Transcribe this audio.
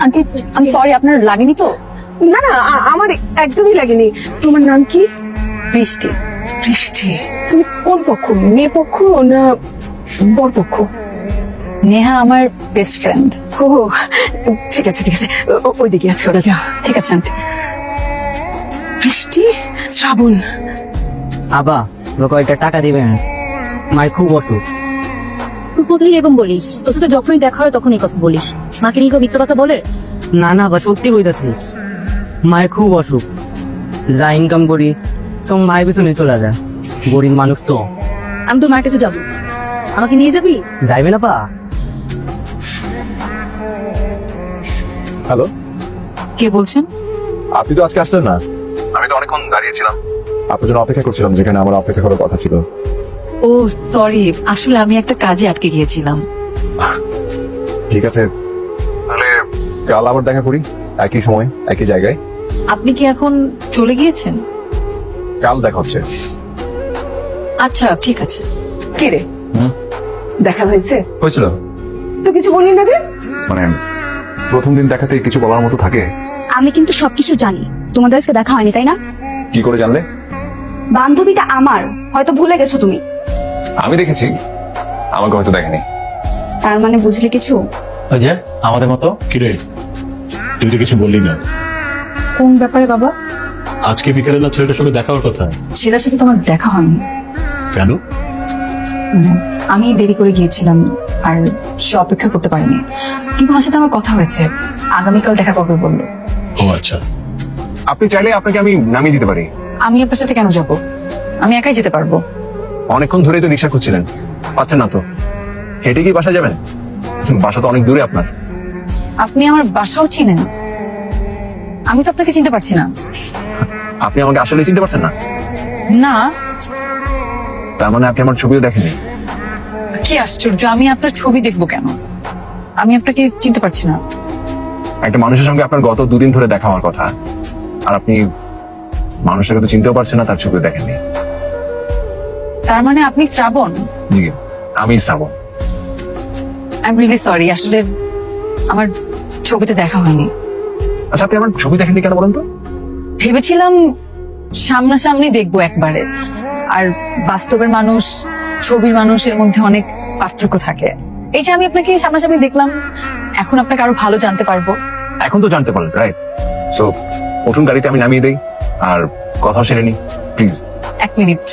Aunty আমি sorry, আপনার লাগেনি তো? না না, আমার একদমই লাগেনি। তোমার নাম কি? বৃষ্টি। বৃষ্টি। তুমি কোন পক্ষ, মেয়ে পক্ষ না বর পক্ষ? নেহা আমার বেস্ট ফ্রেন্ড। ও ঠিক আছে ঠিক আছে, ওইদিকে আছে, ওরা যাও। ঠিক আছে আন্টি। বৃষ্টি, শ্রাবণ। আবা কয়েকটা টাকা দিবেন, মায়ের খুব অসুখ। তুই প্রতিদিন এরকম বলিস, তোর সাথে যখনই দেখা হয় তখন এই কথা বলিস। মাকে নিয়ে কেউ মিথ্যা কথা বলে? না না বা সত্যি কইতাছি, মায়ের খুব অসুখ। যা ইনকাম করি সব মায়ের পিছনে চলে যায়, গরিব মানুষ তো। আমি তো মার কাছে যাবো, আমাকে নিয়ে যাবি? যাইবে না পা? হ্যালো, কে বলছেন? আপনি তো আজকে আসলেন না। আমি তো অনেকক্ষণ দাঁড়িয়েছিলাম, আপনার জন্য অপেক্ষা করছিলাম, যেখানে আমার অপেক্ষা করার কথা ছিল। ও সরি, আসলে আমি একটা কাজে আটকে গিয়েছিলাম। ঠিক আছে, তাহলে কাল আবার দেখা করি, একই সময় একই জায়গায়। আপনি কি এখন চলে গিয়েছেন? কাল দেখা হচ্ছে। আচ্ছা ঠিক আছে। কে রে, দেখা হয়েছে? হয়েছিল তো কিছু বললি না যে? মানে প্রথম দিন দেখাতে কিছু বলার মতো থাকে? আমি কিন্তু সবকিছু জানি। তোমাদের আজকে দেখা হয়নি তাই না? কি করে জানলে? বান্ধবীটা আমার, হয়তো ভুলে গেছো তুমি। আমি দেখেছি, আমাকে হয়তো দেখেনি। তার মানে বুঝলে কিছু? ওই যে আমাদের মতো। কিরে, তুই তো কিছু বললি না। কোন ব্যাপারে বাবা? আজকে বিকেলে না ছেলেটার সঙ্গে দেখা হওয়ার কথা। সেটার সাথে তো আমার দেখা হয়নি। কেন? আমি দেরি করে গিয়েছিলাম আর সে অপেক্ষা করতে পারিনি, কিন্তু ওনার সাথে আমার কথা হয়েছে, আগামীকাল দেখা করবে বললো। ও আচ্ছা। আপনি চাইলে আপনাকে আমি নামিয়ে দিতে পারি। আমি আপনার সাথে কেন যাব? আমি একাই যেতে পারবো। অনেকক্ষণ ধরেই তো রিক্সা খুঁজছিলেন, পাচ্ছেন না তো। হেঁটে কি বাসা যাবেন? বাসা তো অনেক দূরে আপনার। আপনি আমার বাসাও চিনেন? আমি তো আপনাকে চিনতে পারছি না। আপনি আমাকে আসলে চিনতে পারছেন না? না। তার মানে আপনি আমার ছবিও দেখেননি? কি আশ্চর্য, আমি আপনার ছবি দেখবো কেন? আমি আপনাকে চিনতে পারছি না। একটা মানুষের সঙ্গে আপনার গত দুদিন ধরে দেখা হওয়ার কথা, আর আপনি মানুষটাকে তো চিনতেও পারছেন না, তার ছবিও দেখেননি। তার মানে আপনি শ্রাবণ? জি, আমি শ্রাবণ। আই এম রিয়েলি সরি, আসলে আমার ছবিতে দেখা হয়নি। আচ্ছা, আপনি আমার ছবি দেখেননি কেন বলেন তো? ভেবেছিলাম সামনাসামনি দেখবো একবারে, আর বাস্তবের মানুষ ছবির মানুষের মধ্যে অনেক পার্থক্য থাকে। এই যে আমি আপনাকে সামনাসামনি দেখলাম, এখন আপনাকে আরো ভালো জানতে পারবো। এখন তো জানতে পারলেন, রাইট? সো উঠুন, গাড়িতে আমি নামিয়ে দেই আর কথা সেরে নি প্লিজ। 1 মিনিট।